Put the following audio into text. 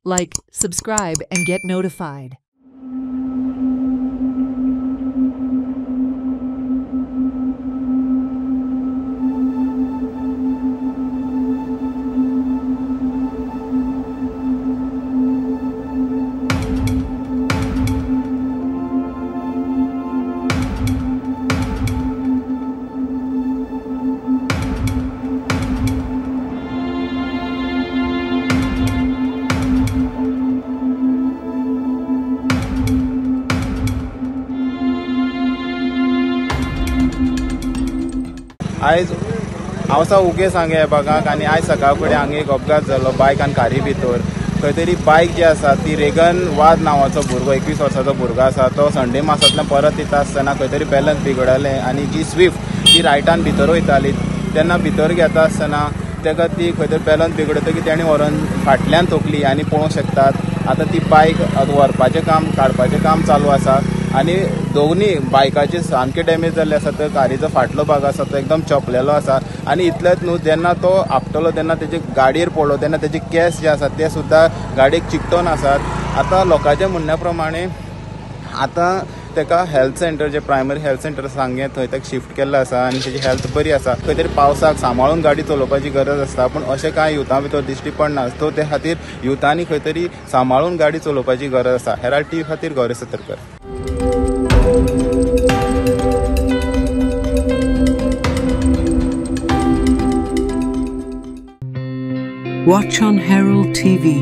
Like, subscribe, and get notified. आयज हांव उगे सांगे बागाक आनी आयज सकाळ फुडें हांगा एक अपघात जालो बायक आनी कारी भितर. खंय तरी बायक जी आसा ती रेगन वाद नांवाचो भुरगो 21 वर्साचो भुरगो आसा तो संडे मासांतल्यान परत येता आसतना खंय तरी बॅलन्स बिगडलें आनी जी स्विफ्ट जी रायटान भितर वयताली तेन्ना भितर घेता आसतना ताका ती खंय तरी बॅलन्स बिगडतकीर तेणें व्हरून फाटल्यान तोकली आनी पळोवंक शकतात आतां ती बायक व्हरपाचें काम काडपाचें काम चालू आसा आनी दोगूय बायकाचे सामके डॅमेज जाल्ले आसा. तर कारीचो फाटलो भाग आसा तो एकदम चपलेलो आसा आनी इतलेंच न्हू जेन्ना तो आपटलो तेन्ना तेजे गाडयेर पडलो तेन्ना तेजे केस जे आसात ते सुद्दां गाडयेक चिकटोन आसात. आतां लोकांच्या म्हणण्या प्रमाणे आतां ताका हेल्थ सेंटर जे प्रायमरी हेल्थ सेंटर सांगे थंय ताका शिफ्ट केल्लो आसा आनी तेजी हेल्थ बरी आसा. खंय तरी पावसाक सांबाळून गाडी चलोवपाची गरज आसता पूण अशें कांय युथा भितर दिश्टी पडना. तो ते खातीर युथांनी खंय तरी सांबाळून गाडी चलोवपाची गरज आसा. हेराल्ड TV खातीर गौरव Satarkar. Watch on Herald TV.